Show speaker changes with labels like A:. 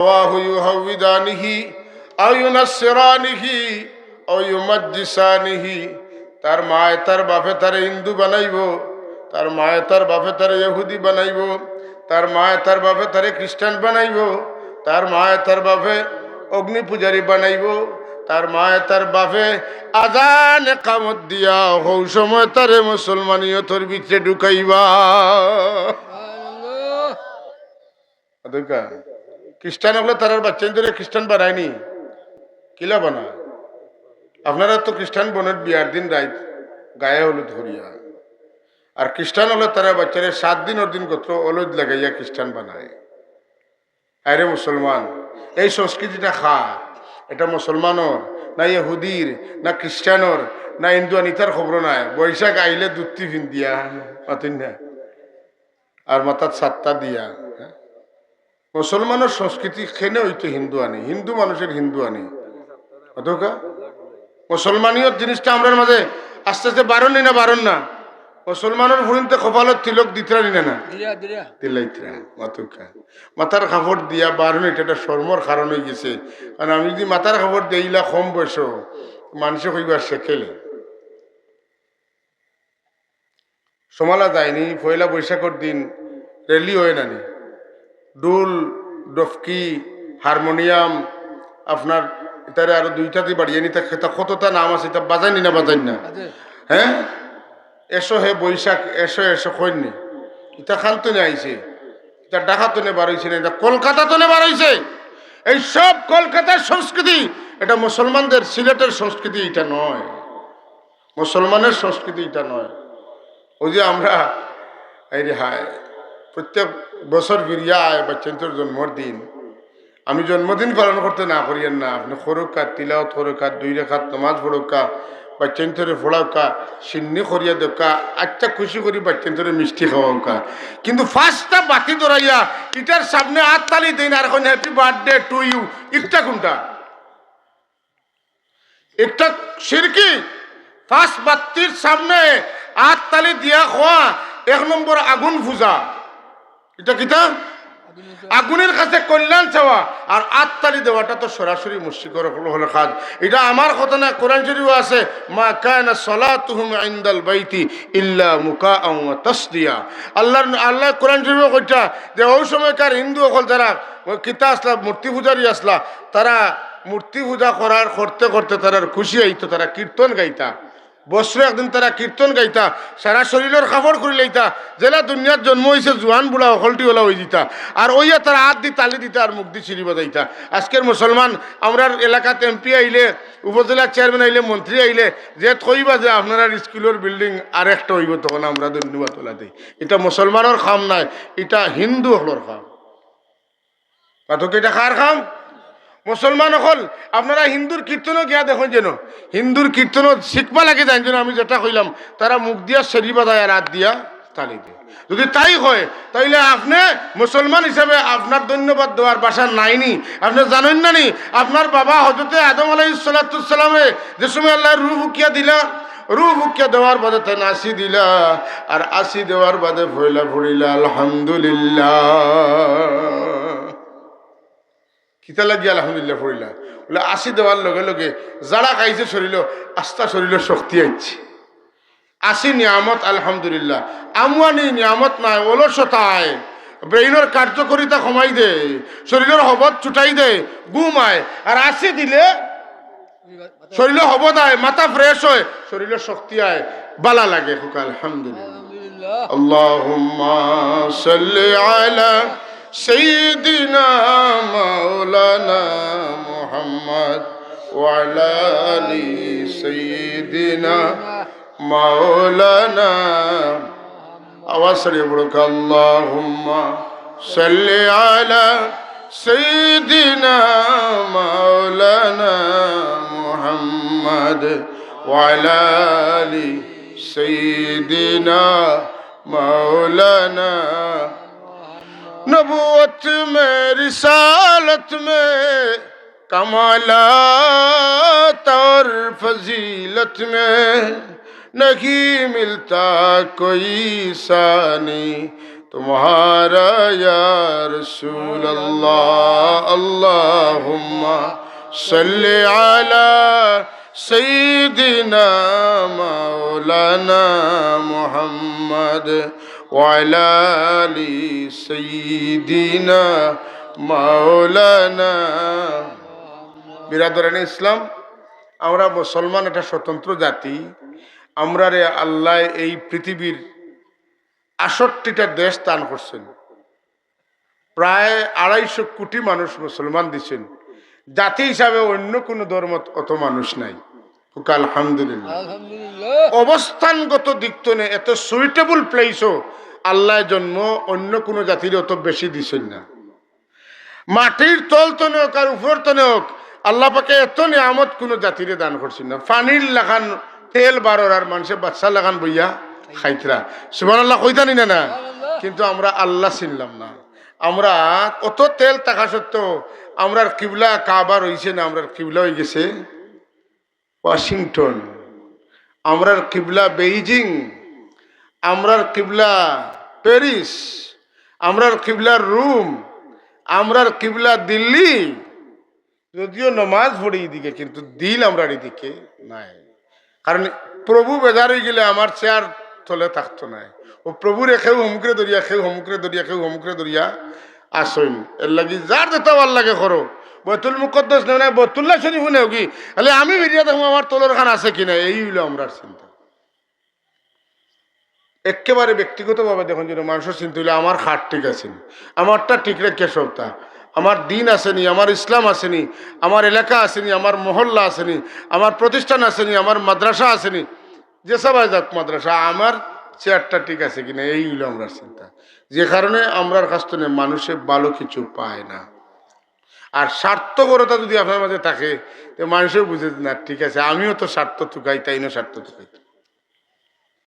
A: ইউহাউদানিহি আও ইউনাসসিরানিহি আও ইউমাজ্জিসানিহি। তার মায়ে তার বাপে তারে হিন্দু বানাইব, তার মায়ে তার বাপে তারে ইহুদি বানাইব, তার মায়ে তার বাপে তারে খ্রিস্টান বানাইব, তার মায়ে তার বাপে অগ্নি পূজারী বানাইব, তার মায়ে তার বাপে আজান কামত দিয়া হৌ সময় তারে মুসলমানিয়তর ভিতরে ঢুকাইবা। খ্রিস্টান হলে তার বাচ্চা ধরে খ্রিস্টান বানায়নি, কিলা বানায়? আপনারা তো খ্রিস্টান বোনের বিয়ার দিন রাত গায়ে হলুদ ধরিয়া, আর খ্রিস্টান হলে তারা বাচ্চারে 7 দিন ওর দিন গোত্র হলুদ লাগাইয়া খ্রিস্টান বানায়। আরে মুসলমান, এই সংস্কৃতিটা খা, এটা মুসলমানর না ইহুদির না খ্রিস্টানর না হিন্দু আনিতার খবর নাই। বৈশাখ আইলে দুধটি ফিন দিয়া মাতিন না আর মাথার সাতটা দিয়া। মুসলমানের সংস্কৃতি খেনে হইতো হিন্দু আনি, হিন্দু মানুষের হিন্দু আনি অতকা মুসলমানীয় জিনিসটা আমরার মাঝে আস্তে আস্তে বারণ না বারণ না। মুসলমানের ফুরিনতে কপালত তিলক দিতরা নিনা না দিলাইতরা মাতুকা মাথার কাপড় দিয়া বারণ, এটা একটা শর্মর কারণ হয়ে গেছে। কারণ আমি যদি মাথার কাপড় দিইলা কম বয়স মানুষে কইবার শেখেলে সমালা যায়নি। পয়লা বৈশাখের দিন রেলি হয় নানি, ডুল ডফকি হারমোনিয়াম আপনার এটারে আরো 2টা দিয়ে বাড়িয়ে নিতে কতটা নাম আছে, এটা বাজাইনি না বাজাই না। হ্যাঁ, এসো হে বৈশাখ এসো এসো কইনি, এটা খানতনে আইছে, এটা ঢাকাতনে বার হয়েছে না, এটা কলকাতাতনে বার হয়েছে। এই সব কলকাতার সংস্কৃতি, এটা মুসলমানদের সিলেটের সংস্কৃতি, এটা নয় মুসলমানের সংস্কৃতি, এটা নয়। ওই যে আমরা এই রে হায় প্রত্যেক বছর ফিরিয়া আয় বাচ্চান্তর জন্মদিন, আমি জন্মদিন পালন করতে না করিয়েন না। আপনি খরুকা তিলাওত খরুকা 2 রাকাত নামাজ পড়ুকা বাচ্চান্তরে ফোড়াওকা সিন্নি করিয়া দেখা আচ্ছা খুশি করি বাচ্চান্তরে মিষ্টি খাওয়াওকা। কিন্তু ফার্স্টটা বাতি ধরাইয়া ইটার সামনে হাত তালি দিন আর এখন হ্যাপি বার্থডে টু ইউ, একটা কোনটা? একটা শিরকি। ফার্স্ট বাতির সামনে হাত তালি দিয়া খোয়া 1 নম্বর আগুন পূজা। এটা কিতা? আগুনের কাছে কল্যাণ চাওয়া। আর আত্মালি দেওয়াটা তো সরাসরি মুশরিকের হলো কাজ। এটা আমার কথা না, কোরআন শরীফে আছে মা কানা সালাতুহুম ইনদাল বাইতি ইল্লা মুকাআন ওয়া তাসদিয়া। আল্লাহ কোরআন শরীফে কইতা যে ওই সময়কার হিন্দু সকল যারা কিতা আসলা মূর্তি পূজারি আসলা, তারা মূর্তি পূজা করতে করতে তারা খুশি হইতো, তারা কীর্তন গাইতা। বছরে একদিন তারা কীর্তন গাইতা, সারা শরীরের কাপড় করে লইতা, জেলা দুনিয়ার জন্ম হয়েছে জোয়ান বুড়া অকলটি ওলা হয়ে দিতা, আর ওইয়া তারা হাত দি তালি দিতা আর মুখ দি চিরি বাজাইতা। আজকের মুসলমান আমরা এলাকাতে এমপি আইলে, উপজেলার চেয়ারম্যান আইলে, মন্ত্রী আইলে যে কইবা যে আপনার স্কুলের বিল্ডিং আর একটা হইব, তখন আমরা ধন্যবাদ ওলা দিই। এটা মুসলমানের খাম নাই, এটা হিন্দু হলোর খাম। পাঠক এটা কার খাম? মুসলমান হল। আপনারা হিন্দুর কীর্তনও গিয়া দেখুন, যেন হিন্দুর কীর্তনও শিখবা লাগে জান যেন আমি যেটা কইলাম, তারা মুখ দিয়া সেরি বাজায় আর হাত দিয়া তালি দিয়ে। যদি তাই হয় তাইলে আপনি মুসলমান হিসাবে আপনার ধন্যবাদ দেওয়ার বাসা নাইনি। আপনি জানেন না নি আপনার বাবা হযরতে আদম আলাইহিস সালামে যে সময় আল্লাহ রূহ ফুকিয়া দিলা, রূহ ফুকিয়া দেওয়ার বাদে তাই আসি দিলা, আর আসি দেওয়ার বাদে ভইলা ভরিলা আলহামদুলিল্লাহ। কিতা লাগিয়া আলহামদুলিল্লাহ পড়িলা? বলে আসি দেওয়ার লগে লগে যারা খাইছে শরীর আস্থা শরীরের শক্তি আইছে। আসি নিয়ামত আলহামদুলিল্লাহ। আমওয়ানি নিয়ামত নাই, অলসতায় ব্রেইনের কার্যকরিতা কমাই দে, শরীরের হবত ছুটাই দে, ঘুমায়। আর আসি দিলে শরীরের হবত আয়, মাথা ফ্রেশ হয়, শরীরের শক্তি আয়, বালা লাগে। আলহামদুলিল্লাহ। আল্লাহুম্মা সাল্লি আলা سيدنا مولانا محمد وعلى آل سيدنا مولانا أوصلك اللهم صل على سيدنا مولانا محمد وعلى آل سيدنا مولانا। नबूवत में रिसालत में कमालात और फजीलत में नहीं मिलता कोई सानी, तुम्हारा या रसूल अल्लाह अल्लाहुम्मा सल्ली अला सय्यिदिना मौलाना मुहम्मद वअला आलि सय्यिदिना मौलाना। বিরাদরানে ইসলাম, আমরা মুসলমান একটা স্বতন্ত্র জাতি। আমরা রে আল্লাহ এই পৃথিবীর ৬৮টা দেশ দান করছেন, প্রায় ২৫০ কোটি মানুষ মুসলমান দিচ্ছেন। জাতি হিসাবে অন্য কোনো ধর্ম অত মানুষ নাই। আলহামদুলিল্লাহ। অবস্থানগত দিক থেকে এত সুইটেবল প্লেসও আল্লাহ জন্ম অন্য কোনো জাতির অত বেশি দিচ্ছেন না। মাটির তল তনে হোক আর উপর তনে হোক আল্লাহ পাকে এত নিয়ামত কোনো জাতিরে দান করছেন না। পানির লাগান তেল বারোর আর মানুষের বাচ্চা লাগান বইয়া খাইতরা সুবহানাল্লাহ কইতানি না না। কিন্তু আমরা আল্লাহ চিনলাম না। আমরা অত তেল থাকা সত্ত্বেও আমরার কিবলা কাবা রয়েছে না, আমরার কিবলা হয়ে গেছে ওয়াশিংটন, আমরার কিবলা বেইজিং, আমরার কিবলা প্যারিস, আমরার কিবলা রোম, আমরার কিবলা দিল্লি। যদিও নমাজ পড়ি এদিকে, কিন্তু দিল আমরার এদিকে নাই। কারণ প্রভু বেজার হয়ে গেলে আমার চেয়ার তলে থাকতো নাই। ও প্রভুরে খেউ হমুকরে দরিয়া, খেউ হমুকরে দরিয়া, খেউ হমুকরে দরিয়া আসইন। এর লাগি যার যেটা ভাল লাগে করো। বৈতুল মুকদ্দাস নেই না, বৈতুল্লাহ শরীফ নেও কি, তাহলে আমি বেরিয়ে দেখবো আমার তলর খান আছে কিনা। এই হইলো আমরার চিন্তা। একেবারে ব্যক্তিগতভাবে দেখুন, যেন মানুষের চিন্তা হইলে আমার খাট ঠিক আছে নি, আমারটা ঠিক রেখে সপ্তাহ, আমার দিন আসেনি, আমার ইসলাম আসেনি, আমার এলাকা আসেনি, আমার মহল্লা আসেনি, আমার প্রতিষ্ঠান আসেনি, আমার মাদ্রাসা আসেনি, যে সবাই যাক মাদ্রাসা, আমার চেয়ারটা ঠিক আছে কিনা। এই হইলো আমরা চিন্তা। যে কারণে আমরার কাছ থেকে মানুষে ভালো কিছু পায় না। আর স্বার্থপরতা যদি আপনার মাঝে থাকে তো মানুষও বুঝে না ঠিক আছে, আমিও তো স্বার্থ চুকাই, তাই না স্বার্থ চুকাই।